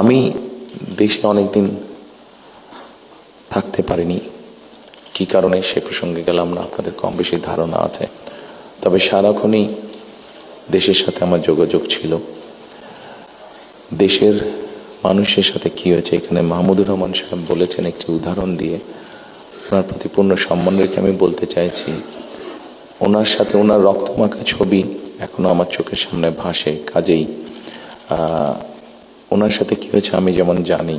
আমি দেশে অনেকদিন থাকতে পারিনি, কি কারণে সে প্রসঙ্গে গেলাম না, আপনাদের কম বেশি ধারণা আছে। তবে সারাক্ষণই দেশের সাথে আমার যোগাযোগ ছিল। দেশের মানুষের সাথে কি হয়েছে, এখানে মাহমুদুর রহমান সাহেব বলেছেন একটি উদাহরণ দিয়ে, ওনার প্রতি পূর্ণ সম্মান রেখে আমি বলতে চাইছি, ওনার সাথে ওনার রক্তমাখা ছবি এখনো আমার চোখের সামনে ভাসে। কাজেই ওনার সাথে কি হয়েছে আমি যেমন জানি,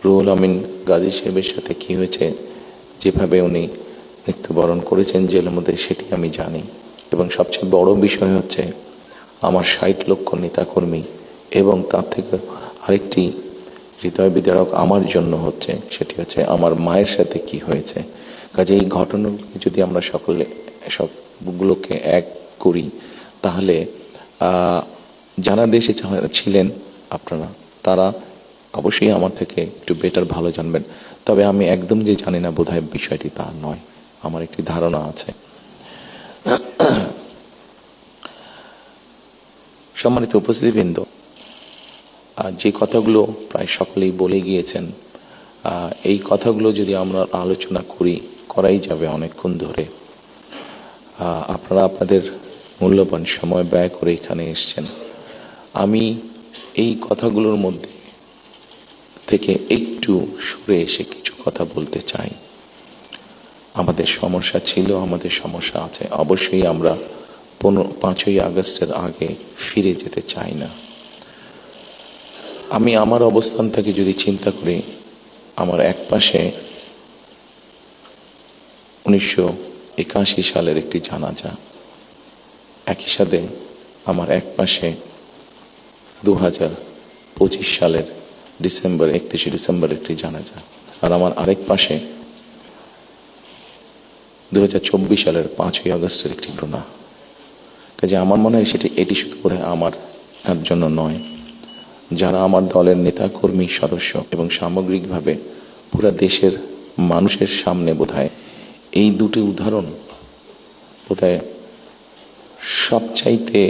রুহুল আমিন গাজী সাহেবের সাথে কি হয়েছে, যেভাবে উনি মৃত্যুবরণ করেছেন জেলের মধ্যে, সেটি আমি জানি। এবং সবচেয়ে বড় বিষয় হচ্ছে আমার 60 লক্ষ নেতাকর্মী এবং তার থেকে আরেকটি হৃদয় বিদারক আমার জন্য হচ্ছে, সেটি হচ্ছে আমার মায়ের সাথে কি হয়েছে। কাজে এই ঘটনাগুলো যদি আমরা সকলে সবগুলোকে এক করি, তাহলে যারা দেশে ছিলেন আপনারা, তারা অবশ্যই আমার থেকে একটু বেটার ভালো জানবেন। তবে আমি একদম যে জানি না বোধহয় বিষয়টি তা নয়, আমার একটি ধারণা আছে। সম্মানিত উপস্থিতিবৃন্দ, যে কথাগুলো প্রায় সকলেই বলে গিয়েছেন, এই কথাগুলো যদি আমরা আলোচনা করাই যাবে অনেকক্ষণ ধরে। আপনারা আপনাদের মূল্যবান সময় ব্যয় করে এখানে এসেছেন। আমি এই কথাগুলোর মধ্যে থেকে একটু সরে এসে কিছু কথা বলতে চাই। আমাদের সমস্যা ছিল, আমাদের সমস্যা আছে। অবশ্যই আমরা 5ই আগস্টের আগে ফিরে যেতে চাই না। আমি আমার অবস্থান থেকে যদি চিন্তা করি, আমার এক পাশে 1981 সালের একটি জানাজা, একই সাথে আমার এক পাশে 2025 সালের 31 ডিসেম্বর একটি জানাজা, আর আমার আরেক পাশে 2024 সালের 5ই আগস্টের একটি ঘটনা। কাজে আমার মনে হয় এটি শুধু বোধহয় আমার জন্য নয়, যারা আমার দলের নেতা কর্মী সদস্য এবং সামগ্রিকভাবে পুরা দেশের মানুষের সামনে বোধহয় এই দুটি উদাহরণ বোধহয় সবচাইতে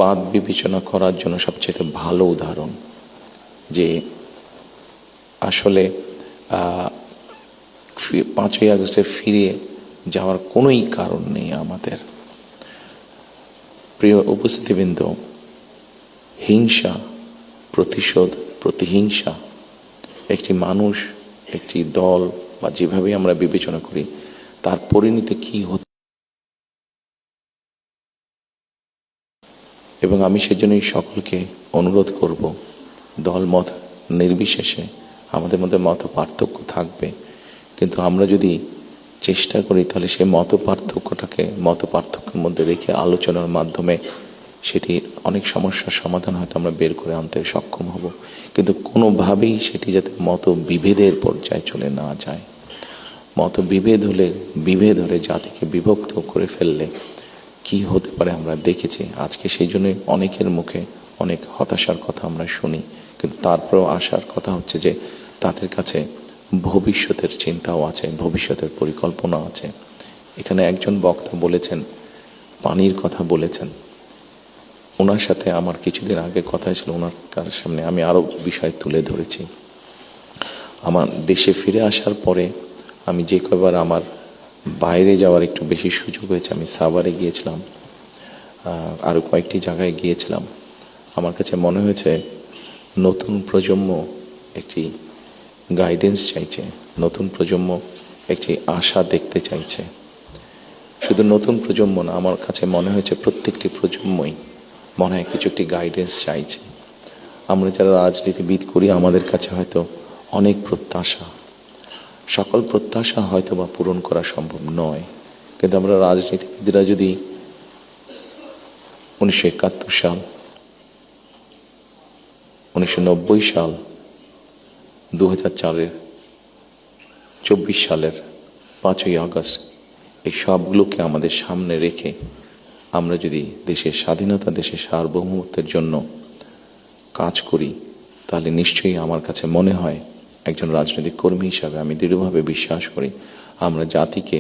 বাদ বিবেচনা করার জন্য সবচাইতে ভালো উদাহরণ, যে আসলে 5ই আগস্টে ফিরে যাওয়ার কোনোই কারণ নেই আমাদের। প্রিয় উপস্থিতিবৃন্দ, হিংসা, প্রতিশোধ, প্রতিহিংসা একটি মানুষ, একটি দল বা যেভাবে আমরা বিবেচনা করি, তার পরিণতি কি হতে, এবং আমি সেজন্যই সকলকে অনুরোধ করব, দল মত নির্বিশেষে আমাদের মধ্যে মত পার্থক্য থাকবে, কিন্তু আমরা যদি চেষ্টা করি তাহলে সেই মত পার্থক্যের মধ্যে রেখে আলোচনার মাধ্যমে সেটি অনেক সমস্যার সমাধান হয়তো আমরা বের করে আনতে সক্ষম হব। কিন্তু কোনোভাবেই সেটি যাতে মত বিভেদের পর্যায়ে চলে না যায়। মত বিভেদ হলে জাতিকে বিভক্ত করে ফেললে কি হতে পারে আমরা দেখেছি। আজকে সেই জন্যই অনেকের মুখে অনেক হতাশার কথা আমরা শুনি, কিন্তু তারপরেও আসার কথা হচ্ছে যে তাদের কাছে ভবিষ্যতের চিন্তাও আছে, ভবিষ্যতের পরিকল্পনা আছে। এখানে একজন বক্তা বলেছেন, পানির কথা বলেছেন। ওনার সাথে আমার কিছুদিন আগে কথা ছিল, ওনার সামনে আমি আরও বিষয় তুলে ধরেছি। আমার দেশে ফিরে আসার পরে আমি যে কয়বার আমার বাইরে যাওয়ার একটু বেশি সুযোগ হয়েছে, আমি সাভারে গিয়েছিলাম, আরও কয়েকটি জায়গায় গিয়েছিলাম। আমার কাছে মনে হয়েছে নতুন প্রজন্ম একটি গাইডেন্স চাইছে, নতুন প্রজন্ম একটি আশা দেখতে চাইছে। শুধু নতুন প্রজন্ম না, আমার কাছে মনে হয়েছে প্রত্যেকটি প্রজন্মই মনে হয় কিছু একটি গাইডেন্স চাইছে। আমরা যারা রাজনীতিবিদ করি, আমাদের কাছে হয়তো অনেক প্রত্যাশা, সকল প্রত্যাশা হয়তো বা পূরণ করা সম্ভব নয়, কিন্তু আমরা রাজনীতিবিদরা যদি 1971 সাল, 1990 সাল, 2004 24 সালের 5ই আগস্ট এই সবগুলোকে আমাদের সামনে রেখে আমরা যদি দেশের স্বাধীনতা, দেশের সার্বভৌমত্বের জন্য কাজ করি, তাহলে নিশ্চয়ই আমার কাছে মনে হয়, একজন রাজনৈতিক কর্মী হিসাবে আমি দৃঢ়ভাবে বিশ্বাস করি, আমরা জাতিকে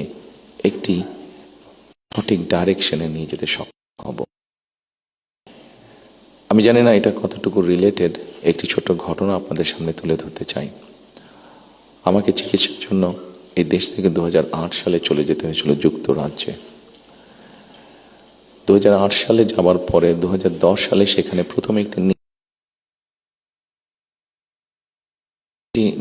একটি সঠিক ডাইরেকশনে নিয়ে যেতে সক্ষম হব। আমি জানি না এটা কতটুকু রিলেটেড, একটি ছোট ঘটনা আপনাদের সামনে তুলে ধরতে চাই। আমাকে চিকিৎসার জন্য এই দেশ থেকে 2008 সালে চলে যেতে হয়েছিল যুক্তরাজ্যে। 2008 সালে যাবার পরে 2010 সালে সেখানে প্রথমে একটি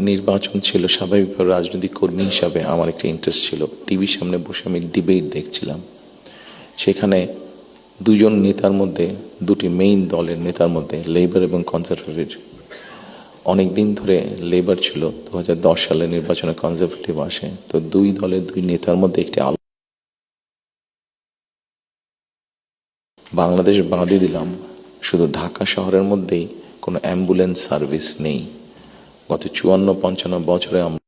নির্বাচন ছিল। স্বাভাবিকভাবে রাজনৈতিক কর্মী হিসাবে আমার একটা ইন্টারেস্ট ছিল। টিভির সামনে বসে আমি ডিবেট দেখছিলাম। সেখানে দুজন নেতার মধ্যে, দুটি মেইন দলের নেতার মধ্যে, লেবার এবং কনজারভেটিভ, অনেকদিন ধরে লেবার ছিল, 2010 সালে নির্বাচনে কনজারভেটিভ আসে। তো দুই দলের দুই নেতার মধ্যে একটি বাংলাদেশ বাদই দিলাম, শুধু ঢাকা শহরের মধ্যেই কোনো অ্যাম্বুলেন্স সার্ভিস নেই। গত 54-55 বছরে আমরা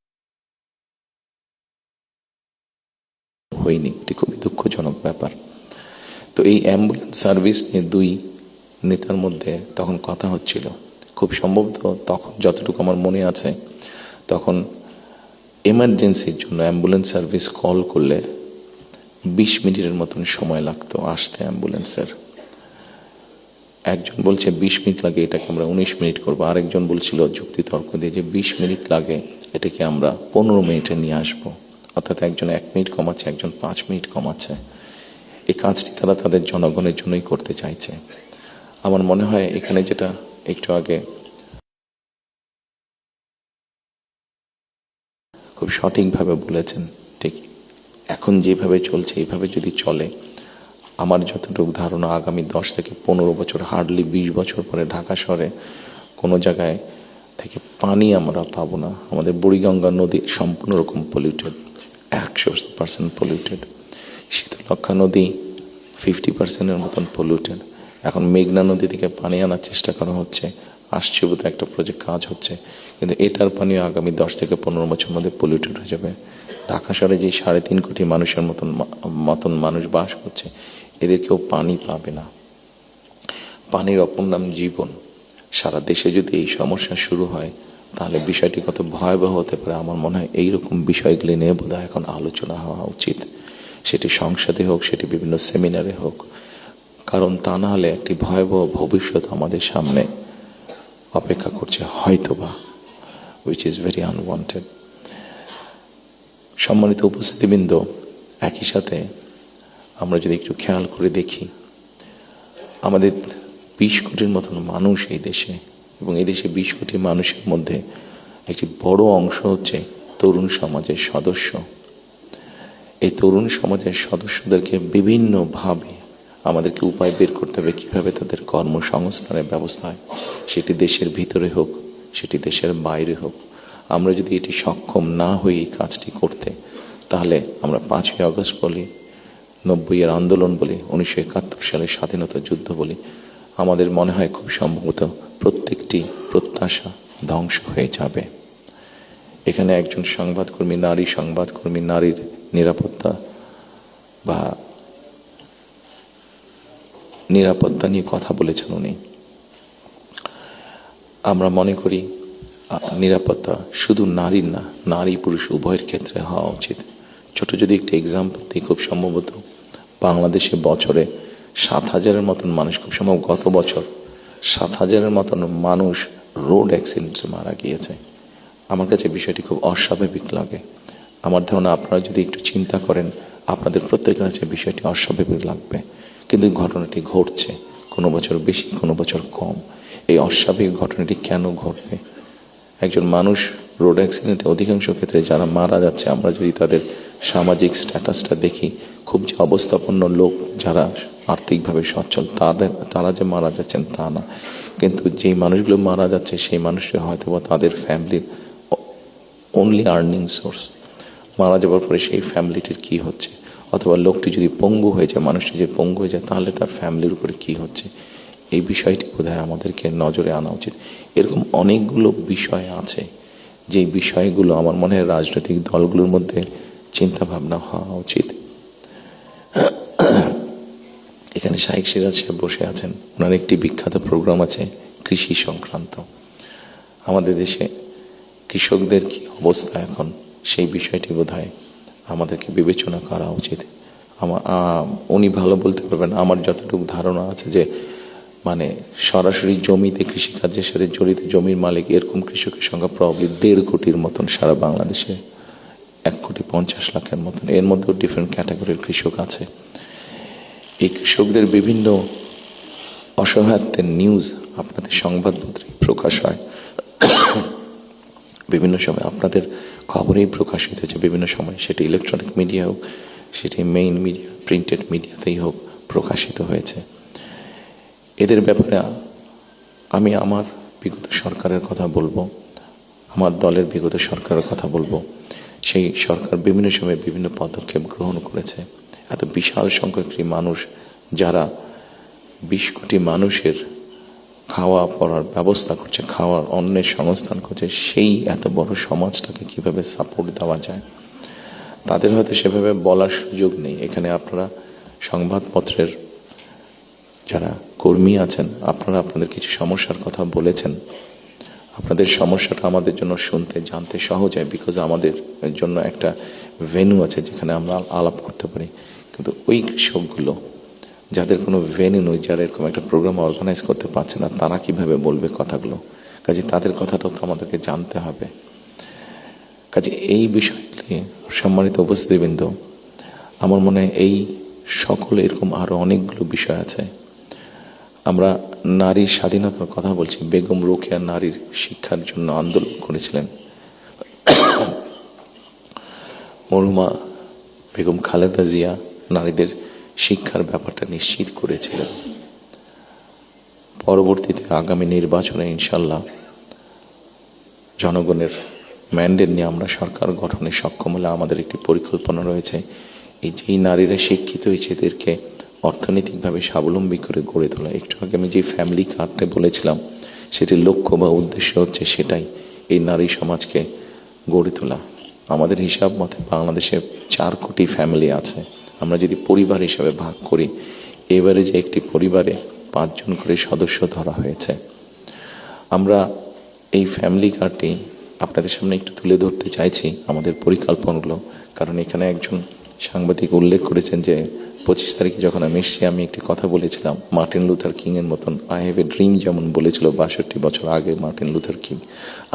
হইনি। এটি খুবই দুঃখজনক ব্যাপার। তো এই অ্যাম্বুলেন্স সার্ভিস নিয়ে দুই নেতার মধ্যে তখন কথা হচ্ছিল। খুব সম্ভবত তখন যতটুকু আমার মনে আছে, তখন এমার্জেন্সির জন্য অ্যাম্বুলেন্স সার্ভিস কল করলে 20 মিনিটের মতন সময় লাগতো আসতে অ্যাম্বুলেন্সের। একজন বলছে 20 মিনিট লাগে, এটাকে আমরা 19 মিনিট করবো। আরেকজন বলছিল যুক্তিতর্ক দিয়ে যে 20 মিনিট লাগে, এটাকে আমরা 15 মিনিটে নিয়ে আসবো। অর্থাৎ একজন 1 মিনিট কমাচ্ছে, একজন 5 মিনিট কমাচ্ছে। এই কাজটি তারা তাদের জনগণের জন্যই করতে চাইছে। আমার মনে হয় এখানে যেটা একটু আগে খুব সঠিকভাবে বলেছেন, ঠিক এখন যেভাবে চলছে এইভাবে যদি চলে, আমার যতটুকু ধারণা আগামী 10 থেকে 15 বছর, হার্ডলি 20 বছর পরে ঢাকা শহরে কোনো জায়গায় থেকে পানি আমরা পাবো না। আমাদের বুড়িগঙ্গা নদী সম্পূর্ণ রকম পলিউটেড, 100% পলিউটেড। শীতলক্ষা নদী 50%-এর মতন পলিউটেড। এখন মেঘনা নদী থেকে পানি আনার চেষ্টা করা হচ্ছে, আসছে বোধহয় একটা প্রজেক্ট কাজ হচ্ছে, কিন্তু এটার পানিও আগামী 10 থেকে 15 বছরের মধ্যে পলিউটেড হয়ে যাবে। ঢাকা শহরে যে 3.5 কোটি মানুষের মতন মানুষ বাস করছে, এদের কেউ পানি পাবে না। পানির অপর নাম জীবন। সারা দেশে যদি এই সমস্যা শুরু হয়, তাহলে বিষয়টি কত ভয়াবহ হতে পারে। আমার মনে হয় এইরকম বিষয়গুলি নিয়ে বোধহয় এখন আলোচনা হওয়া উচিত, সেটি সংসদে হোক, সেটি বিভিন্ন সেমিনারে হোক। কারণ তা না হলে একটি ভয়াবহ ভবিষ্যৎ আমাদের সামনে অপেক্ষা করছে হয়তোবা, which is very unwanted. সম্মানিত উপস্থিতিবৃন্দ, একই সাথে আমরা যদি একটু খেয়াল করে দেখি, আমাদের 20 কোটির মতন মানুষ এই দেশে, এবং এই দেশে 20 কোটি মানুষের মধ্যে একটি বড় অংশ হচ্ছে তরুণ সমাজের সদস্য। এই তরুণ সমাজের সদস্যদেরকে বিভিন্নভাবে আমাদেরকে উপায় বের করতে হবে কীভাবে তাদের কর্মসংস্থানের ব্যবস্থা হয়, সেটি দেশের ভিতরে হোক, সেটি দেশের বাইরে হোক। আমরা যদি এটি সক্ষম না হই এই কাজটি করতে, তাহলে আমরা 5ই আগস্ট বলি, 90-এর আন্দোলন বলি, 1971 সালের স্বাধীনতা যুদ্ধ বলি, আমাদের মনে হয় খুব সম্ভবত প্রত্যেকটি প্রত্যাশা ধ্বংস হয়ে যাবে। এখানে একজন সংবাদকর্মী, নারী সংবাদকর্মী, নারীর নিরাপত্তা বা নিরাপত্তা নিয়ে কথা বলেছেন উনি। আমরা মনে করি নিরাপত্তা শুধু নারীর না, নারী পুরুষ উভয়ের ক্ষেত্রে হওয়া উচিত। ছোট যদি একটি এক্সাম্পল দিই, খুব সম্ভবত বাংলাদেশে বছরে 7,000-এর মতন মানুষ, খুব সম্ভব গত বছর 7,000-এর মতন মানুষ রোড অ্যাক্সিডেন্টে মারা গিয়েছে। আমার কাছে বিষয়টি খুব অস্বাভাবিক লাগে। আমার ধারণা আপনারা যদি একটু চিন্তা করেন, আপনাদের প্রত্যেকের কাছে বিষয়টি অস্বাভাবিক লাগবে। কিন্তু ঘটনাটি ঘটছে, কোনো বছর বেশি, কোনো বছর কম। এই অস্বাভাবিক ঘটনাটি কেন ঘটবে? একজন মানুষ রোড অ্যাক্সিডেন্টে অধিকাংশ ক্ষেত্রে যারা মারা যাচ্ছে, আমরা যদি তাদের সামাজিক স্ট্যাটাসটা দেখি, খুব যে অবস্থাপন্ন লোক, যারা আর্থিকভাবে সচ্ছল, তারা যে মারা যাচ্ছেন তা না। কিন্তু যেই মানুষগুলো মারা যাচ্ছে, সেই মানুষরা হয়তো বা তাদের ফ্যামিলির অনলি আর্নিং সোর্স। মারা যাওয়ার পরে সেই ফ্যামিলিটির কি হচ্ছে, অথবা লোকটি যদি পঙ্গু হয়ে যায়, মানুষটি যদি পঙ্গু হয়ে যায়, তাহলে তার ফ্যামিলির উপরে কি হচ্ছে, এই বিষয়টি বোধহয় আমাদেরকে নজরে আনা উচিত। এরকম অনেকগুলো বিষয় আছে, যেই বিষয়গুলো আমার মনে হয় রাজনৈতিক দলগুলোর মধ্যে চিন্তা ভাবনা হওয়া উচিত। এখানে শাইখ সিরাজ সাহেব বসে আছেন, ওনার একটি বিখ্যাত প্রোগ্রাম আছে কৃষি সংক্রান্ত। আমাদের দেশে কৃষকদের কি অবস্থা এখন, সেই বিষয়টি বোধহয় আমাদেরকে বিবেচনা করা উচিত। উনি ভালো বলতে পারবেন। আমার যতটুকু ধারণা আছে যে মানে সরাসরি জমিতে কৃষিকাজের সাথে জড়িত জমির মালিক এরকম কৃষকের সংখ্যা প্রবাবলি 1.5 কোটির মতন সারা বাংলাদেশে, 1,50,00,000-এর মতন। এর মধ্যেও ডিফারেন্ট ক্যাটাগরির কৃষক আছে। এই কৃষকদের বিভিন্ন অসহায়ত্বের নিউজ আপনাদের সংবাদপত্রে প্রকাশ হয়, বিভিন্ন সময় আপনাদের খবরেই প্রকাশিত হয়েছে, বিভিন্ন সময় সেটি ইলেকট্রনিক মিডিয়া হোক, সেটি মেইন মিডিয়া প্রিন্টেড মিডিয়াতেই হোক, প্রকাশিত হয়েছে। এদের ব্যাপারে আমি আমার বিগত সরকারের কথা বলবো, আমার দলের বিগত সরকারের কথা বলবো। সেই সরকার বিভিন্ন সময়ে বিভিন্ন পদক্ষেপ গ্রহণ করেছে। এত বিশাল সংখ্যক মানুষ, যারা 20 কোটি মানুষের খাওয়া পড়ার ব্যবস্থা করছে, খাওয়ার অন্নের সংস্থান করছে, সেই এত বড় সমাজটাকে কিভাবে সাপোর্ট দেওয়া যায়, তাদের হয়তো সেভাবে বলার সুযোগ নেই। এখানে আপনারা সংবাদপত্রের যারা কর্মী আছেন, আপনারা আপনাদের কিছু সমস্যার কথা বলেছেন। আপনাদের সমস্যাটা আমাদের জন্য শুনতে জানতে সহজ হয়, বিকজ আমাদের জন্য একটা ভেন্যু আছে যেখানে আমরা আলাপ করতে পারি। কিন্তু ওই কৃষকগুলো যাদের কোনো ভেন্যু নেই, যারা এরকম একটা প্রোগ্রাম অর্গানাইজ করতে পারছে না, তারা কিভাবে বলবে কথাগুলো? কাজে তাদের কথাটাও তো আমাদেরকে জানতে হবে। কাজে এই বিষয়গুলি, সম্মানিত উপস্থিতিবৃন্দ, আমার মনে হয় এই সকল এরকম আরো অনেকগুলো বিষয় আছে। আমরা নারীর স্বাধীনতার কথা বলছি। বেগম রোকেয়া নারীর শিক্ষার জন্য আন্দোলন করেছিলেন। মরহুমা বেগম খালেদা জিয়া নারীদের শিক্ষার ব্যাপারটা নিশ্চিত করেছিলেন। পরবর্তীতে আগামী নির্বাচনে ইনশাল্লাহ জনগণের ম্যান্ডেট নিয়ে আমরা সরকার গঠনে সক্ষম হলে আমাদের একটি পরিকল্পনা রয়েছে, এই যেই নারীরা শিক্ষিত হয়েছে এদেরকে অর্থনৈতিকভাবে স্বাবলম্বী করে গড়ে তোলা। একটু আগে আমি যে ফ্যামিলি কার্ডটা বলেছিলাম, সেটির লক্ষ্য বা উদ্দেশ্য হচ্ছে সেটাই, এই নারী সমাজকে গড়ে তোলা। আমাদের হিসাব মতে বাংলাদেশে 4 কোটি ফ্যামিলি আছে। আমরা যদি পরিবার হিসাবে ভাগ করি, এবারে যে একটি পরিবারে 5 জন করে সদস্য ধরা হয়েছে। আমরা এই ফ্যামিলি কার্ডটি আপনাদের সামনে একটু তুলে ধরতে চাইছি, আমাদের পরিকল্পনাগুলো। কারণ এখানে একজন সাংবাদিক উল্লেখ করেছেন যে 25 তারিখে যখন আমি এসেছি, আমি একটি কথা বলেছিলাম মার্টিন লুথার কিং এর মতন, আই হ্যাভ এ ড্রিম, যেমন বলেছিল 62 বছর আগে মার্টিন লুথার কিং।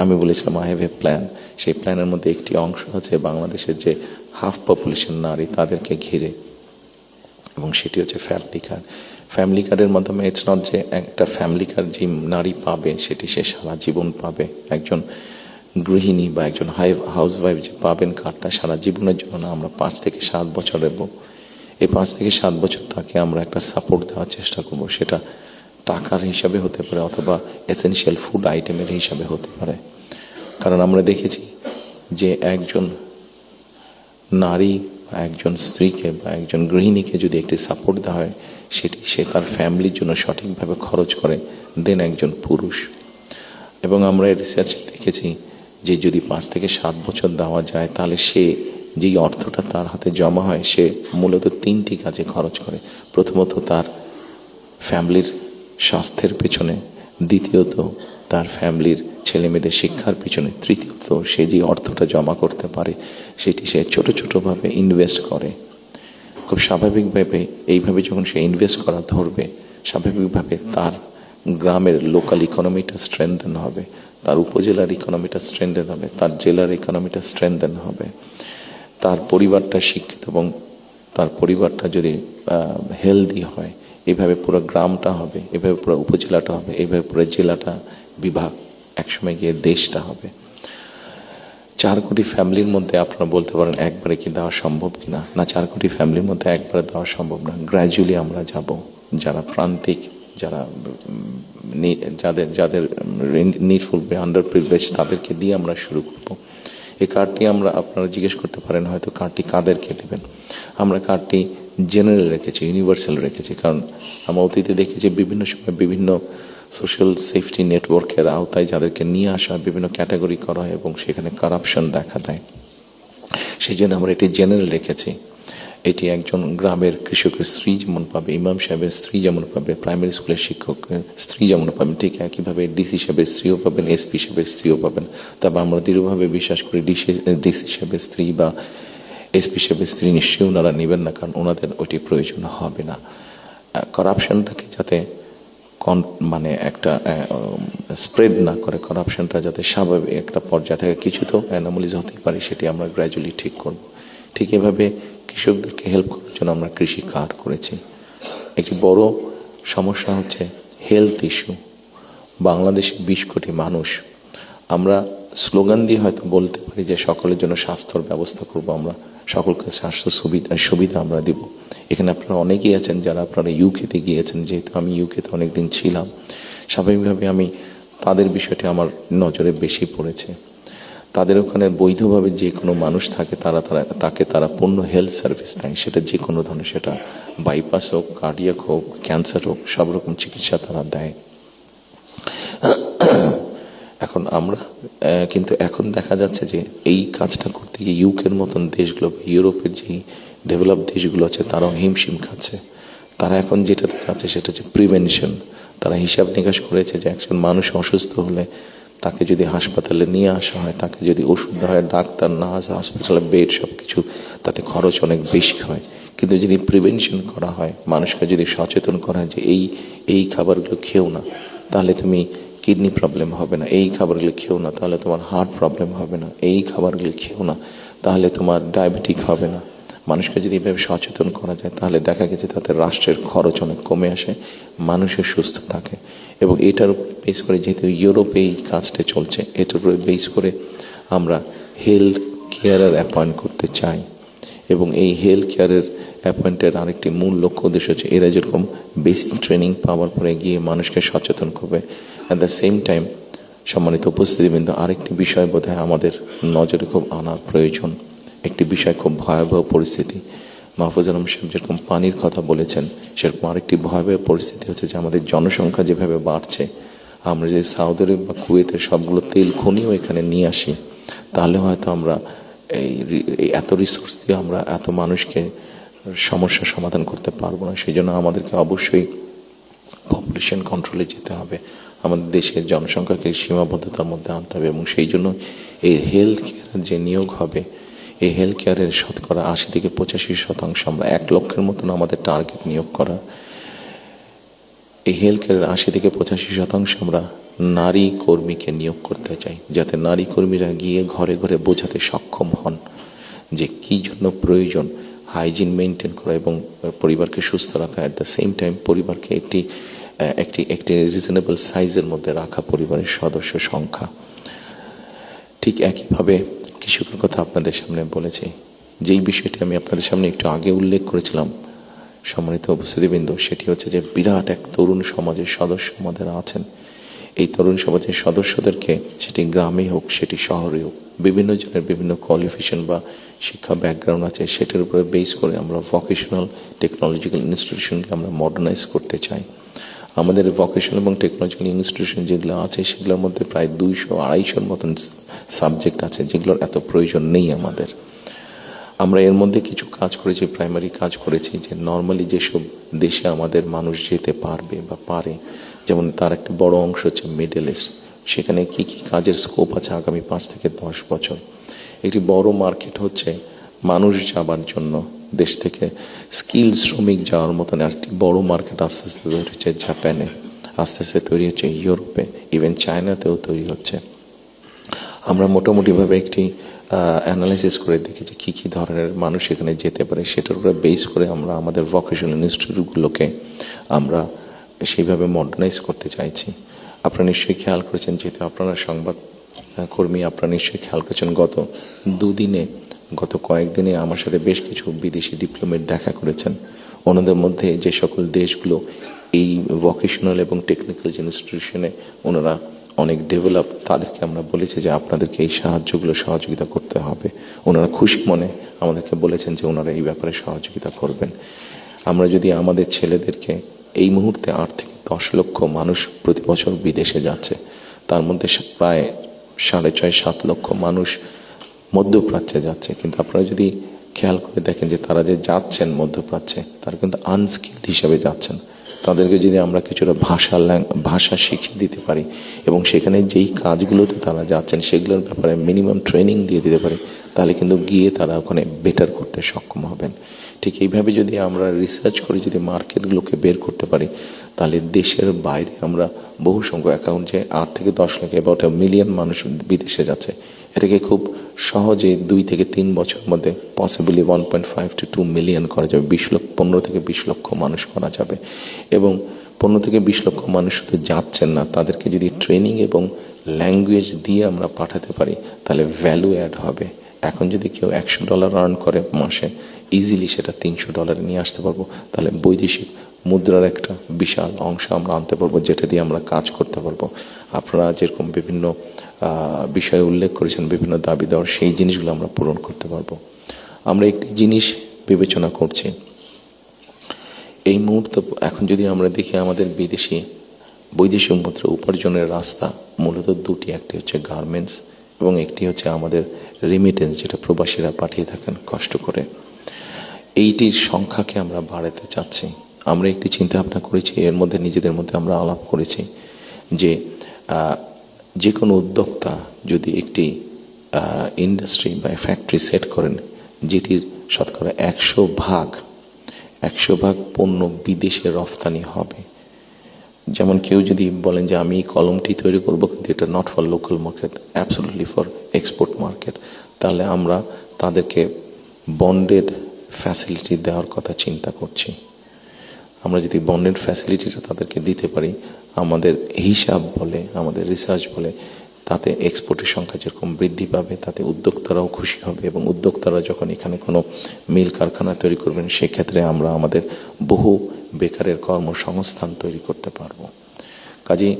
আমি বলেছিলাম আই হ্যাভ এ প্ল্যান। সেই প্ল্যানের মধ্যে একটি অংশ আছে বাংলাদেশের যে হাফ পপুলেশন নারী, তাদেরকে ঘিরে, এবং সেটি হচ্ছে ফ্যামিলি কার্ড। ফ্যামিলি কার্ডের মাধ্যমে ইটস নট যে একটা ফ্যামিলি কার্ড যে নারী পাবে সেটি সে সারা জীবন পাবে। একজন গৃহিণী বা একজন হাউসওয়াইফ যে পাবেন কার্ডটা সারা জীবনের জন্য না, আমরা 5 থেকে 7 বছর দেব। এই 5 থেকে 7 বছর তাকে আমরা একটা সাপোর্ট দেওয়ার চেষ্টা করব। সেটা টাকার হিসাবে হতে পারে অথবা এসেনশিয়াল ফুড আইটেমের হিসাবে হতে পারে। কারণ আমরা দেখেছি যে একজন নারী বা একজন স্ত্রীকে বা একজন গৃহিণীকে যদি একটি সাপোর্ট দেওয়া হয়, সেটি সে তার ফ্যামিলির জন্য সঠিকভাবে খরচ করে দেন একজন পুরুষ। এবং আমরা রিসার্চে দেখেছি যে যদি 5 থেকে 7 বছর দেওয়া যায়, তাহলে সে যেই অর্থটা তার হাতে জমা হয়, সে মূলত 3টি কাজে খরচ করে। প্রথমত তার ফ্যামিলির স্বাস্থ্যের পেছনে, দ্বিতীয়ত তার ফ্যামিলির ছেলেমেয়েদের শিক্ষার পিছনে, তৃতীয়ত সে যে অর্থটা জমা করতে পারে সেটি সে ছোট ছোটভাবে ইনভেস্ট করে। খুব স্বাভাবিকভাবে এইভাবে যখন সে ইনভেস্ট করা ধরবে, স্বাভাবিকভাবে তার গ্রামের লোকাল ইকোনমিটা স্ট্রেংথেন হবে, তার উপজেলার ইকোনমিটা স্ট্রেংথেন হবে, তার জেলার ইকোনমিটা স্ট্রেংথেন হবে, তার পরিবারটা শিক্ষিত এবং তার পরিবারটা যদি হেলদি হয়, এইভাবে পুরো গ্রামটা হবে, এভাবে পুরো উপজেলাটা হবে, এইভাবে পুরো জেলাটা, বিভাগ, একসময় গিয়ে দেশটা হবে। 4 কোটি ফ্যামিলির মধ্যে আপনারা বলতে পারেন একবারে কি দেওয়া সম্ভব কিনা? না, 4 কোটি ফ্যামিলির মধ্যে একবারে দেওয়া সম্ভব না। গ্র্যাজুয়ালি আমরা যাব। যারা প্রান্তিক, যারা যাদের নিডফুল আন্ডার প্রিভিলেজ, তাদেরকে দিয়ে আমরা শুরু করব। এই কার্ডটি আমরা, আপনারা জিজ্ঞেস করতে পারেন হয়তো কার্ডটি কাদেরকে দেবেন। আমরা কার্ডটি জেনারেল রেখেছি, ইউনিভার্সাল রেখেছি। কারণ আমরা অতীতে দেখেছি বিভিন্ন সময় বিভিন্ন সোশ্যাল সেফটি নেটওয়ার্কের আওতায় যাদেরকে নিয়ে আসা হয়, বিভিন্ন ক্যাটাগরি করা হয় এবং সেখানে কারাপশন দেখা দেয়। সেই জন্য আমরা এটি জেনারেল রেখেছি। এটি একজন গ্রামের কৃষকের স্ত্রী যেমন পাবে, ইমাম সাহেবের স্ত্রী যেমন পাবে, প্রাইমারি স্কুলের শিক্ষকের স্ত্রী যেমন পাবেন, ঠিক একইভাবে ডিসি সাহেবের স্ত্রীও পাবেন, এসপি সাহেবের স্ত্রীও পাবেন। তবে আমরা দৃঢ়ভাবে বিশ্বাস করি ডিসি সাহেবের স্ত্রী বা এসপি সাহেবের স্ত্রী নিশ্চয়ই ওনারা নেবেন না, কারণ ওনাদের ওইটি প্রয়োজন হবে না। কারাপশনটাকে যাতে মানে একটা স্প্রেড না করে, করাপশনটা যাতে স্বাভাবিক একটা পর্যায়ে থাকে। কিছু তো অ্যানোমালিজ হতেই পারে, সেটি আমরা গ্র্যাজুয়ালি ঠিক করব। ঠিক এভাবে কৃষকদেরকে হেল্প করার জন্য আমরা কৃষি কার্ড করেছি। একটি বড় সমস্যা হচ্ছে হেলথ ইস্যু। বাংলাদেশে 20 কোটি মানুষ, আমরা স্লোগান দিয়ে হয়তো বলতে পারি যে সকলের জন্য স্বাস্থ্যর ব্যবস্থা করব, আমরা সকলকে স্বাস্থ্য সুবিধা আমরা দিব। এখানে আপনারা অনেকেই আছেন যারা আপনারা ইউকেতে গিয়েছেন, যেহেতু আমি ইউকেতে অনেকদিন ছিলাম, স্বাভাবিকভাবে আমি তাদের বিষয়টি আমার নজরে বেশি পড়েছে। তাদের ওখানে বৈধভাবে যে কোনো মানুষ থাকে তাকে তারা পূর্ণ হেলথ সার্ভিস দেয়, সেটা যে কোনো ধরনের, সেটা বাইপাস হোক, কার্ডিয়াক হোক, ক্যান্সার হোক, সব রকম চিকিৎসা তারা দেয়। এখন আমরা কিন্তু এখন দেখা যাচ্ছে যে এই কাজটা করতে গিয়ে ইউকের মতন দেশগুলো, ইউরোপের যে ডেভেলপ দেশগুলো আছে, তারাও হিমশিম খাচ্ছে। তারা এখন যেটা চাচ্ছে সেটা হচ্ছে প্রিভেনশন। তারা হিসাব নিকাশ করেছে যে একজন মানুষ অসুস্থ হলে তাকে যদি হাসপাতালে নিয়ে আসা হয়, তাকে যদি ওষুধ দেওয়া হয়, ডাক্তার, নার্স, হসপিটালে বেড, সব কিছু, তাতে খরচ অনেক বেশি হয়। কিন্তু যদি প্রিভেনশন করা হয়, মানুষকে যদি সচেতন করা হয় যে এই খাবারগুলো খেও না, তাহলে তুমি কিডনি প্রবলেম হবে না, এই খাবারগুলো খেও না তাহলে তোমার হার্ট প্রবলেম হবে না, এই খাবারগুলো খেও না তাহলে তোমার ডায়াবেটিক হবে না। মানুষকে যদি এভাবে সচেতন করা যায়, তাহলে দেখা গেছে তাদের রাষ্ট্রের খরচ অনেক কমে আসে, মানুষের সুস্থ থাকে। এবং এটার উপর বেস করে, যেহেতু ইউরোপে এই কাজটা চলছে, এটার উপরে বেস করে আমরা হেলথ কেয়ারের অ্যাপয়েন্ট করতে চাই। এবং এই হেলথ কেয়ারের অ্যাপয়েন্টের আরেকটি মূল লক্ষ্য উদ্দেশ্য হচ্ছে এরা যেরকম বেসিক ট্রেনিং পাওয়ার পরে গিয়ে মানুষকে সচেতন করবে, অ্যাট দ্য সেম টাইম সম্মানিত উপস্থিতিবৃন্দ, আরেকটি বিষয় বোধহয় আমাদের নজরে খুব আনার প্রয়োজন। একটি বিষয়, খুব ভয়াবহ পরিস্থিতি, মাহফুজ আলম সাহেব যেরকম পানির কথা বলেছেন, সেরকম আরেকটি ভয়াবহ পরিস্থিতি হচ্ছে যে আমাদের জনসংখ্যা যেভাবে বাড়ছে, আমরা যে সৌদি আরব বা কুয়েতের সবগুলো তেল খনিও এখানে নিয়ে আসি, তাহলে হয়তো আমরা এই এত রিসোর্স দিয়ে আমরা এত মানুষকে সমস্যার সমাধান করতে পারবো না। সেই জন্য আমাদেরকে অবশ্যই পপুলেশন কন্ট্রোলে যেতে হবে, আমাদের দেশের জনসংখ্যাকে সীমাবদ্ধতার মধ্যে আনতে হবে। এবং সেই জন্য এই হেলথ কেয়ারের যে নিয়োগ হবে, এই হেলথ কেয়ারের শতকরা 80 থেকে 85% আমরা 1 লক্ষের মতন আমাদের টার্গেট নিয়োগ করা। এই হেলথ কেয়ারের 80 থেকে 85% আমরা নারী কর্মীকে নিয়োগ করতে চাই, যাতে নারী কর্মীরা গিয়ে ঘরে ঘরে বোঝাতে সক্ষম হন যে কী জন্য প্রয়োজন হাইজিন মেনটেন করা এবং পরিবারকে সুস্থ রাখা, অ্যাট দ্য সেম টাইম পরিবারকে একটি রিজনেবল সাইজের মধ্যে রাখা, পরিবারের সদস্য সংখ্যা। ঠিক একইভাবে কৃষকের কথা আপনাদের সামনে বলেছি, যেই বিষয়টি আমি আপনাদের সামনে একটু আগে উল্লেখ করেছিলাম সম্মানিত উপস্থিতিবৃন্দ, সেটি হচ্ছে যে বিরাট এক তরুণ সমাজের সদস্য আমাদের আছেন। এই তরুণ সমাজের সদস্যদেরকে, সেটি গ্রামে হোক সেটি শহরে হোক, বিভিন্ন জনের বিভিন্ন কোয়ালিফিকেশন বা শিক্ষা ব্যাকগ্রাউন্ড আছে, সেটার উপরে বেস করে আমরা ভোকেশনাল টেকনোলজিক্যাল ইনস্টিটিউশনকে আমরা মডার্নাইজ করতে চাই। আমাদের ভোকেশনাল এবং টেকনোলজিক্যাল ইনস্টিটিউশন যেগুলো আছে, সেগুলোর মধ্যে প্রায় 200-250 মতন সাবজেক্ট আছে, যেগুলোর এত প্রয়োজন নেই আমাদের। আমরা এর মধ্যে কিছু কাজ করেছি, প্রাইমারি কাজ করেছি, যে নর্মালি যেসব দেশে আমাদের মানুষ যেতে পারবে বা পারে, যেমন তার একটা বড় অংশ হচ্ছে মিডল ইস্ট, সেখানে কি কি কাজের স্কোপ আছে আগামী 5 থেকে 10 বছর। একটি বড় মার্কেট হচ্ছে মানুষ যাবার জন্য, দেশ থেকে স্কিল শ্রমিক যাওয়ার মতন একটি বড় মার্কেট আস্তে আস্তে তৈরি হচ্ছে জাপানে, আস্তে আস্তে তৈরি হচ্ছে ইউরোপে, ইভেন চায়নাতেও তৈরি হচ্ছে। আমরা মোটামুটিভাবে একটি অ্যানালাইসিস করে দেখি যে কী কী ধরনের মানুষ এখানে যেতে পারে, সেটার উপরে বেস করে আমরা আমাদের ভোকেশনাল ইনস্টিটিউটগুলোকে আমরা সেইভাবে মডার্নাইজ করতে চাইছি। আপনারা নিশ্চয়ই খেয়াল করেছেন, যেহেতু আপনারা সংবাদ কর্মী, আপনারা নিশ্চয়ই খেয়াল করেছেন গত কয়েকদিনে আমার সাথে বেশ কিছু বিদেশি ডিপ্লোমেট দেখা করেছেন। ওনাদের মধ্যে যে সকল দেশগুলো এই ভোকেশনাল এবং টেকনিক্যাল ইনস্টিটিউশনে ওনারা অনেক ডেভেলপ, তাদেরকে আমরা বলেছি যে আপনাদেরকে এই সহযোগিতা করতে হবে। ওনারা খুশি মনে আমাদেরকে বলেছেন যে ওনারা এই ব্যাপারে সহযোগিতা করবেন। আমরা যদি আমাদের ছেলেদেরকে, এই মুহূর্তে 8 থেকে 10 লক্ষ মানুষ প্রতি বছর বিদেশে যাচ্ছে, তার মধ্যে প্রায় 6.5-7 লক্ষ মানুষ মধ্যপ্রাচ্যে যাচ্ছে। কিন্তু আপনারা যদি খেয়াল করে দেখেন যে তারা যে যাচ্ছেন মধ্যপ্রাচ্যে, তারা কিন্তু আনস্কিল্ড হিসাবে যাচ্ছেন। তাদেরকে যদি আমরা কিছুটা ভাষা শিখিয়ে দিতে পারি এবং সেখানে যেই কাজগুলোতে তারা যাচ্ছেন সেগুলোর ব্যাপারে মিনিমাম ট্রেনিং দিয়ে দিতে পারি, তাহলে কিন্তু গিয়ে তারা ওখানে বেটার করতে সক্ষম হবেন। ঠিক এইভাবে যদি আমরা রিসার্চ করে যদি মার্কেটগুলোকে বের করতে পারি, তাহলে দেশের বাইরে আমরা বহু সংখ্যক অ্যাকাউন্ট যে 8 থেকে 10 লাখ অ্যাবাউট মিলিয়ন মানুষ বিদেশে যাচ্ছে, এটাকে খুব সহজে 2 থেকে 3 বছর মধ্যে পসিবলি 1.5 to 2 মিলিয়ন করা যাবে। 15 থেকে 20 লক্ষ মানুষ করা যাবে। এবং 15 থেকে 20 লক্ষ মানুষ শুধু যাচ্ছেন না, তাদেরকে যদি ট্রেনিং এবং ল্যাঙ্গুয়েজ দিয়ে আমরা পাঠাতে পারি তাহলে ভ্যালু অ্যাড হবে। এখন যদি কেউ $100 আর্ন করে মাসে, ইজিলি সেটা $300 নিয়ে আসতে পারবো। তাহলে বৈদেশিক মুদ্রার একটা বিশাল অংশ আমরা আনতে পারবো, যেটা দিয়ে আমরা কাজ করতে পারবো। আপনারা যেরকম বিভিন্ন বিষয়ে উল্লেখ করেছেন, বিভিন্ন দাবি দেওয়ার, সেই জিনিসগুলো আমরা পূরণ করতে পারবো। আমরা একটি জিনিস বিবেচনা করছি এই মুহূর্তে। এখন যদি আমরা দেখি আমাদের বৈদেশিক মুদ্রা উপার্জনের রাস্তা মূলত দুটি, একটি হচ্ছে গার্মেন্টস এবং একটি হচ্ছে আমাদের রেমিটেন্স, যেটা প্রবাসীরা পাঠিয়ে থাকেন কষ্ট করে। এইটির সংখ্যাকে আমরা বাড়াতে চাচ্ছি। আমরা একটি চিন্তা ভাবনা করেছি, এর মধ্যে নিজেদের মধ্যে আমরা আলাপ করেছি যে কোনো উদ্যোক্তা যদি একটি ইন্ডাস্ট্রি বা ফ্যাক্টরি সেট করেন, যেটির শতকরা 100 ভাগ পণ্য বিদেশে রফতানি হবে। যেমন কেউ যদি বলেন যে আমি কলমটি তৈরি করবো, কিন্তু এটা not for local market, absolutely for export market, তাহলে আমরা তাদেরকে বন্ডেড ফ্যাসিলিটি দেওয়ার কথা চিন্তা করছি। আমরা যদি বন্ডেড ফ্যাসিলিটিটা তাদেরকে দিতে পারি, আমাদের হিসাব বলে, আমাদের রিসার্চ বলে, তাতে এক্সপোর্টের সংখ্যা যেরকম বৃদ্ধি পাবে, তাতে উদ্যোক্তারাও খুশি হবে। এবং উদ্যোক্তারা যখন এখানে কোনো মিল কারখানা তৈরি করবেন, সেক্ষেত্রে আমরা আমাদের বহু বেকারের কর্মসংস্থান তৈরি করতে পারবো। কাজেই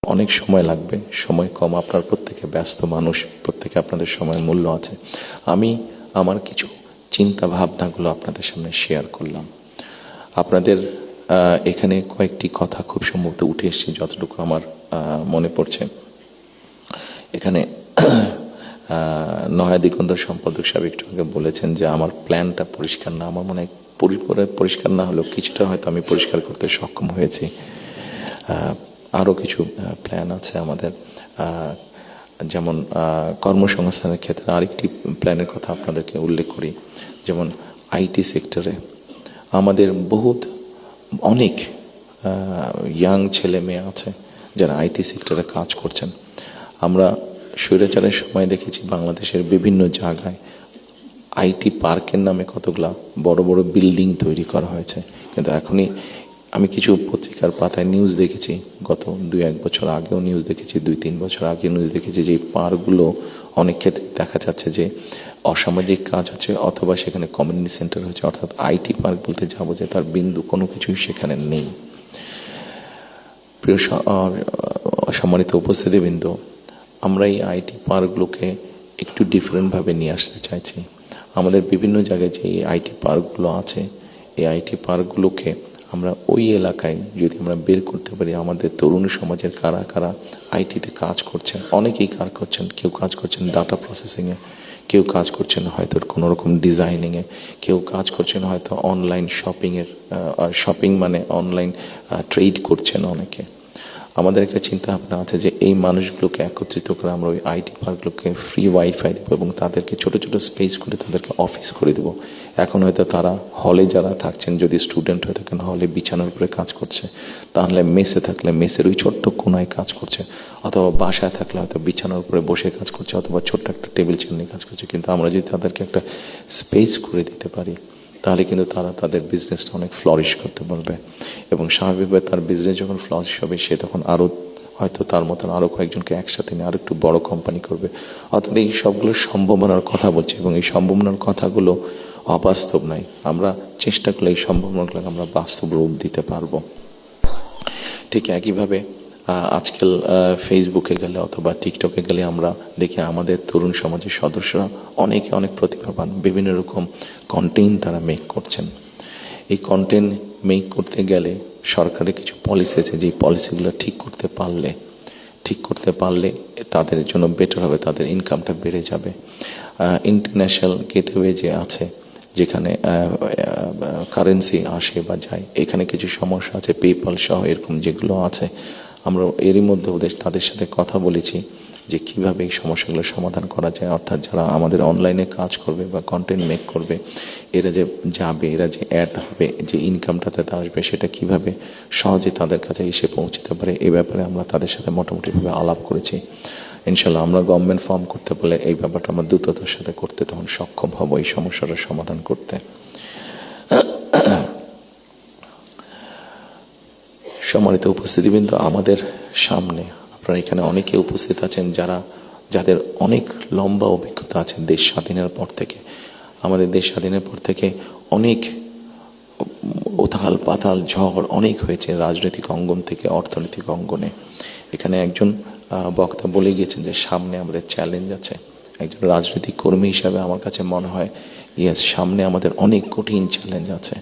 অনেক সময় লাগবে, সময় কম, আপনার প্রত্যেকে ব্যস্ত মানুষ, প্রত্যেকে আপনাদের সময়ের মূল্য আছে। আমি আমার কিছু চিন্তা ভাবনাগুলো আপনাদের সামনে শেয়ার করলাম। আপনাদের এখানে কয়েকটি কথা খুব সম্ভবত উঠে এসছে, যতটুকু আমার মনে পড়ছে। এখানে নয়া দিগন্ত সম্পাদক সাহেব একটু আগে বলেছেন যে আমার প্ল্যানটা পরিষ্কার না। আমার মনে হয় পরিষ্কার না হলেও কিছুটা হয়তো আমি পরিষ্কার করতে সক্ষম হয়েছি। আরও কিছু প্ল্যান আছে আমাদের, যেমন কর্মসংস্থানের ক্ষেত্রে আরেকটি প্ল্যানের কথা আপনাদেরকে উল্লেখ করি। যেমন আইটি সেক্টরে আমাদের অনেক ইয়াং ছেলে মেয়ে আছে যারা আইটি সেক্টরে কাজ করছেন। আমরা স্বৈরাচারের সময় দেখেছি বাংলাদেশের বিভিন্ন জায়গায় আইটি পার্কের নামে কতগুলা বড় বড় বিল্ডিং তৈরি করা হয়েছে, কিন্তু এখনই আমি কিছু পত্রিকার পাতায় নিউজ দেখেছি, গত 2-1 বছর আগেও নিউজ দেখেছি, 2-3 বছর আগে নিউজ দেখেছি, যে এই পার্কগুলো অনেক ক্ষেত্রে দেখা যাচ্ছে যে অসামাজিক কাজ হচ্ছে, অথবা সেখানে কমিউনিটি সেন্টার হচ্ছে। অর্থাৎ আইটি পার্ক বলতে যাবো যে তার বিন্দু কোনো কিছুই সেখানে নেই। প্রিয় সম্মানিত উপস্থিতিবৃন্দ, আমরা এই আইটি পার্কগুলোকে একটু ডিফারেন্টভাবে নিয়ে আসতে চাইছি। আমাদের বিভিন্ন জায়গায় যে এই আইটি পার্কগুলো আছে, এই আইটি পার্কগুলোকে আমরা ওই এলাকায় যদি আমরা বের করতে পারি, আমাদের তরুণ সমাজের কারা কারা আইটিতে কাজ করছেন, অনেকেই কাজ করছেন। কেউ কাজ করছেন ডাটা প্রসেসিংয়ে, কেউ কাজ করছেন হয়তো কোনো রকম ডিজাইনিংয়ে, কেউ কাজ করছেন হয়তো অনলাইন শপিংয়ের, শপিং মানে অনলাইন ট্রেড করছেন অনেকে। আমাদের একটা চিন্তা ভাবনা আছে যে এই মানুষগুলোকে একত্রিত করে আমরা ওই আইটি পার্কগুলোকে ফ্রি ওয়াইফাই দেবো এবং তাদেরকে ছোট ছোট স্পেস করে তাদেরকে অফিস করে দেবো। এখন হয়তো তারা হলে যারা থাকছেন, যদি স্টুডেন্ট হয়ে থাকেন হলে বিছানার উপরে কাজ করছে, তাহলে মেসে থাকলে মেসের ওই ছোট্ট কোনায় কাজ করছে, অথবা বাসায় থাকলে হয়তো বিছানার উপরে বসে কাজ করছে, অথবা ছোট্ট একটা টেবিল চেয়ার নিয়ে কাজ করছে। কিন্তু আমরা যদি তাদেরকে একটা স্পেস করে দিতে পারি, তাহলে কিন্তু তারা তাদের বিজনেসটা অনেক ফ্লরিশ করতে পারবে। এবং স্বাভাবিকভাবে তার বিজনেস যখন ফ্লরিশ হবে, সে তখন আরও হয়তো তার মতন আরও কয়েকজনকে একসাথে নিয়ে আরও একটু বড় কোম্পানি করবে। অর্থাৎ এই সবগুলো সম্ভাবনার কথা বলছি, এবং এই সম্ভাবনার কথাগুলো অবাস্তব নয়। আমরা চেষ্টা করলে এই সম্ভাবনাগুলোকে আমরা বাস্তব রূপ দিতে পারবো। ঠিক একইভাবে আজকাল ফেসবুকে গেলে অথবা টিকটকে গেলে আমরা দেখি আমাদের তরুণ সমাজের সদস্যরা অনেকে অনেক প্রতিভাবান, বিভিন্ন রকম কন্টেন্ট তারা মেক করছেন। এই কন্টেন্ট মেক করতে গেলে সরকারের কিছু পলিসি আছে, যে পলিসিগুলো ঠিক করতে পারলে তাদের জন্য বেটার হবে, তাদের ইনকামটা বেড়ে যাবে। ইন্টারন্যাশনাল গেটওয়ে যে আছে, যেখানে কারেন্সি আসে বা যায়, এখানে কিছু সমস্যা আছে, পেপাল সহ এরকম যেগুলো আছে। আমরা এরই মধ্যে তাদের সাথে কথা বলেছি যে কিভাবে এই সমস্যাগুলো সমাধান করা যায়। অর্থাৎ যারা আমাদের অনলাইনে কাজ করবে বা কন্টেন্ট মেক করবে, এরা যে যাবে, এরা যে অ্যাড হবে, যে ইনকামটা তাতে আসবে, সেটা কিভাবে সহজে তাদের কাছে এসে পৌঁছতে পারে, এ ব্যাপারে আমরা তাদের সাথে মোটামুটিভাবে আলাপ করেছি। ইনশাল্লাহ আমরা গভর্নমেন্ট ফর্ম করতে পারলে এই ব্যাপারটা আমরা দ্রুততার সাথে করতে তখন সক্ষম হব এই সমস্যাটার সমাধান করতে। সম্মানিত উপস্থিতিবৃন্দ, আমাদের সামনে আপনারা এখানে অনেকে উপস্থিত আছেন যাদের অনেক লম্বা অভিজ্ঞতা আছে দেশ স্বাধীনের পর থেকে। আমাদের দেশ স্বাধীনের পর থেকে অনেক উথাল পাতাল ঝড় অনেক হয়েছে রাজনৈতিক অঙ্গন থেকে অর্থনৈতিক অঙ্গনে। এখানে একজন বক্তা বলে গিয়েছেন যে সামনে আমাদের চ্যালেঞ্জ আছে। একজন রাজনৈতিক কর্মী হিসাবে আমার কাছে মনে হয় ইয়েস, সামনে আমাদের অনেক কঠিন চ্যালেঞ্জ আছে।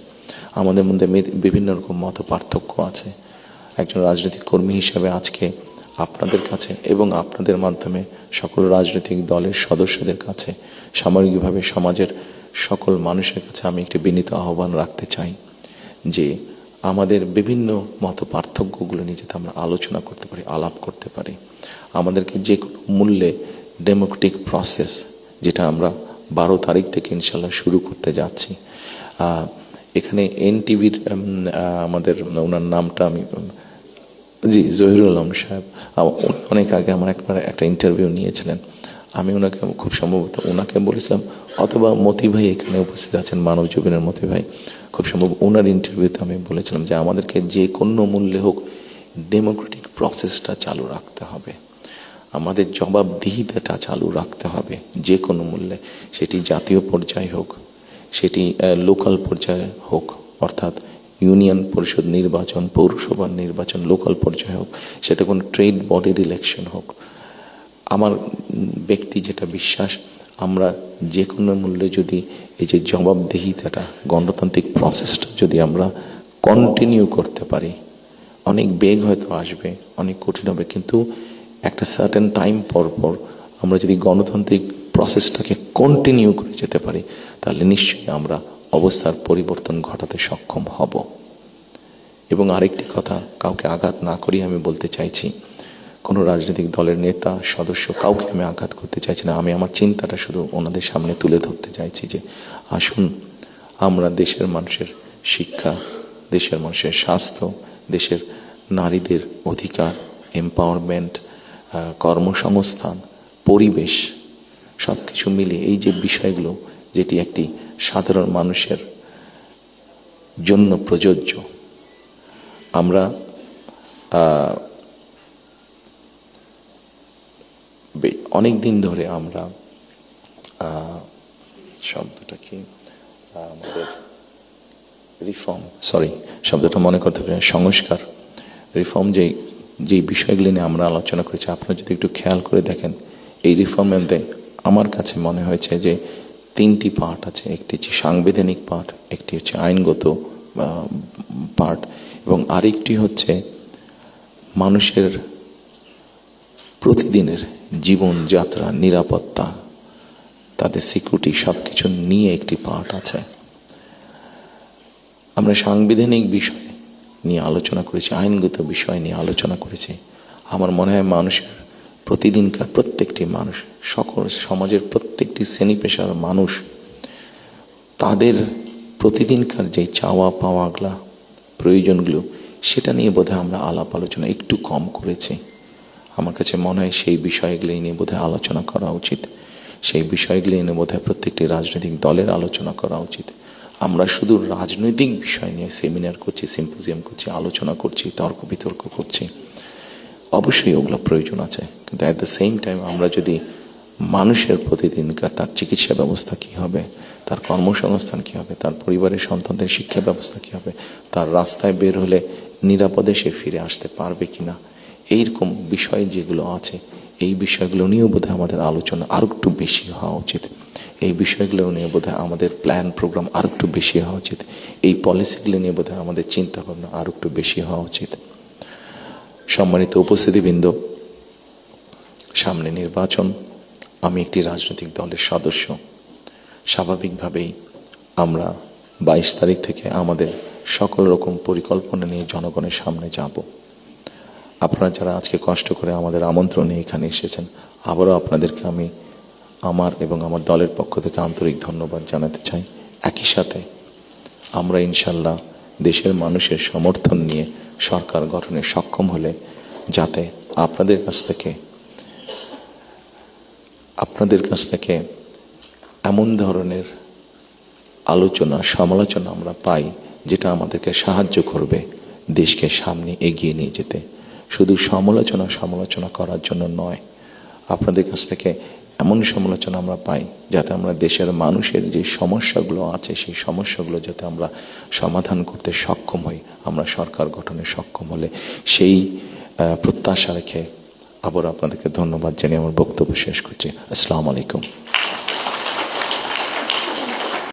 আমাদের মধ্যে বিভিন্ন রকম মত পার্থক্য আছে। একজন রাজনৈতিক কর্মী হিসাবে আজকে আপনাদের কাছে এবং আপনাদের মাধ্যমে সকল রাজনৈতিক দলের সদস্যদের কাছে, সামগ্রিকভাবে সমাজের সকল মানুষের কাছে আমি একটি বিনীত আহ্বান রাখতে চাই যে আমাদের বিভিন্ন মত পার্থক্যগুলো নিয়ে যাতে আমরা আলোচনা করতে পারি, আলাপ করতে পারি। আমাদেরকে যে কোনো মূল্যে ডেমোক্রেটিক প্রসেস, যেটা আমরা 12 তারিখ থেকে ইনশাল্লাহ শুরু করতে যাচ্ছি। এখানে এনটিভির আমাদের ওনার নামটা আমি জহিরুল আলম সাহেব অনেক আগে আমার একটা ইন্টারভিউ নিয়েছিলেন। আমি ওনাকে খুব সম্ভবত ওনাকে বলেছিলাম, অথবা মতি ভাই এখানে উপস্থিত আছেন, মানব জীবনের মতি ভাই, খুব সম্ভব ওনার ইন্টারভিউতে আমি বলেছিলাম যে আমাদেরকে যে কোনো মূল্যে হোক ডেমোক্রেটিক প্রসেসটা চালু রাখতে হবে, আমাদের জবাবদিহিতাটা চালু রাখতে হবে যে কোনো মূল্যে। সেটি জাতীয় পর্যায়ে হোক, সেটি লোকাল পর্যায়ে হোক, অর্থাৎ ইউনিয়ন পরিষদ নির্বাচন, পৌরসভার নির্বাচন, লোকাল পর্যায়ে হোক, সেটা কোনো ট্রেড বডির ইলেকশন হোক। আমার ব্যক্তি যেটা বিশ্বাস, আমরা যে কোনো মূল্যে যদি এই যে জবাবদিহিতাটা, গণতান্ত্রিক প্রসেসটা যদি আমরা কন্টিনিউ করতে পারি, অনেক বেগ হয়তো আসবে, অনেক কঠিন হবে, কিন্তু একটা সার্টেন টাইম পর পর আমরা যদি গণতান্ত্রিক প্রসেসটাকে কন্টিনিউ করে যেতে পারি, তাহলে নিশ্চয়ই আমরা অবস্থার পরিবর্তন ঘটাতে সক্ষম হব। এবং আরেকটি কথা, কাউকে আঘাত না করি আমি বলতে চাইছি, কোনো রাজনৈতিক দলের নেতা সদস্য কাউকে আমি আঘাত করতে চাইছি না। আমি আমার চিন্তাটা শুধু ওনাদের সামনে তুলে ধরতে চাইছি যে আসুন আমরা দেশের মানুষের শিক্ষা, দেশের মানুষের স্বাস্থ্য, দেশের নারীদের অধিকার, এম্পাওয়ারমেন্ট, কর্মসংস্থান, পরিবেশ, সব কিছু মিলিয়ে এই যে বিষয়গুলো, যেটি একটি সাধারণ মানুষের জন্য প্রযোজ্য, আমরা অনেক দিন ধরে আমরা শব্দটা কি আমাদের রিফর্ম, শব্দটা মনে করতে পারি, সংস্কার, রিফর্ম, যেই বিষয়গুলি নিয়ে আমরা আলোচনা করেছি, আপনারা যদি একটু খেয়াল করে দেখেন এই রিফর্মের মধ্যে আমার কাছে মনে হয়েছে যে 3টি পার্ট আছে। একটি হচ্ছে সাংবিধানিক পার্ট, একটি হচ্ছে আইনগত পার্ট, এবং আরেকটি হচ্ছে মানুষের প্রতিদিনের জীবনযাত্রা, নিরাপত্তা, তাদের সিকিউরিটি, সব কিছু নিয়ে একটি পার্ট আছে। আমরা সাংবিধানিক বিষয় নিয়ে আলোচনা করেছি, আইনগত বিষয় নিয়ে আলোচনা করেছি। আমার মনে হয় মানুষের প্রতিদিনকার প্রত্যেকটি মানুষ, সকল সমাজের প্রত্যেকটি শ্রেণী পেশার মানুষ, তাদের প্রতিদিনকার যে চাওয়া পাওয়াগুলা, প্রয়োজনগুলো, সেটা নিয়ে বোধহয় আমরা আলাপ আলোচনা একটু কম করেছি। আমার কাছে মনে হয় সেই বিষয়গুলি নিয়ে বোধহয় আলোচনা করা উচিত। সেই বিষয়গুলি নিয়ে বোধহয় প্রত্যেকটি রাজনৈতিক দলের আলোচনা করা উচিত। আমরা শুধু রাজনৈতিক বিষয় নিয়ে সেমিনার করছি, সিম্পোজিয়াম করছি, আলোচনা করছি, তর্ক বিতর্ক করছি, অবশ্যই ওগুলো প্রয়োজন আছে, কিন্তু অ্যাট দ্য সেম টাইম আমরা যদি মানুষের প্রতিদিনকার তার চিকিৎসা ব্যবস্থা কী হবে, তার কর্মসংস্থান কী হবে, তার পরিবারের সন্তানদের শিক্ষা ব্যবস্থা কী হবে, তার রাস্তায় বের হলে নিরাপদে সে ফিরে আসতে পারবে কিনা, এইরকম বিষয় যেগুলো আছে, এই বিষয়গুলো নিয়েও বোধহয় আমাদের আলোচনা আরও একটু বেশি হওয়া উচিত। এই বিষয়গুলো নিয়ে বোধহয় আমাদের প্ল্যান প্রোগ্রাম আরও একটু বেশি হওয়া উচিত। এই পলিসিগুলো নিয়ে বোধহয় আমাদের চিন্তা ভাবনা আরও একটু বেশি হওয়া উচিত। সম্মানিত উপস্থিতিবৃন্দ, সামনে নির্বাচন। আমি একটি রাজনৈতিক দলের সদস্য। স্বাভাবিকভাবেই আমরা 22 তারিখ থেকে আমাদের সকল রকম পরিকল্পনা নিয়ে জনগণের সামনে যাব। আপনারা যারা আজকে কষ্ট করে আমাদের আমন্ত্রণে এখানে এসেছেন, আবারও আপনাদেরকে আমি আমার এবং আমার দলের পক্ষ থেকে আন্তরিক ধন্যবাদ জানাতে চাই। একই সাথে আমরা ইনশাল্লাহ দেশের মানুষের সমর্থন নিয়ে সরকার গঠনে সক্ষম হলে যাতে আপনাদের কাছ থেকে এমন ধরনের আলোচনা সমালোচনা আমরা পাই যেটা আমাদেরকে সাহায্য করবে দেশকে সামনে এগিয়ে নিয়ে যেতে। শুধু সমালোচনা করার জন্য নয়, আপনাদের কাছ থেকে এমন সমালোচনা আমরা পাই যাতে আমরা দেশের মানুষের যে সমস্যাগুলো আছে সেই সমস্যাগুলো যাতে আমরা সমাধান করতে সক্ষম হই, আমরা সরকার গঠনে সক্ষম হলে, সেই প্রত্যাশা রেখে আবার আপনাদেরকে ধন্যবাদ জানিয়ে আমার বক্তব্য শেষ করছি। আসসালামু আলাইকুম।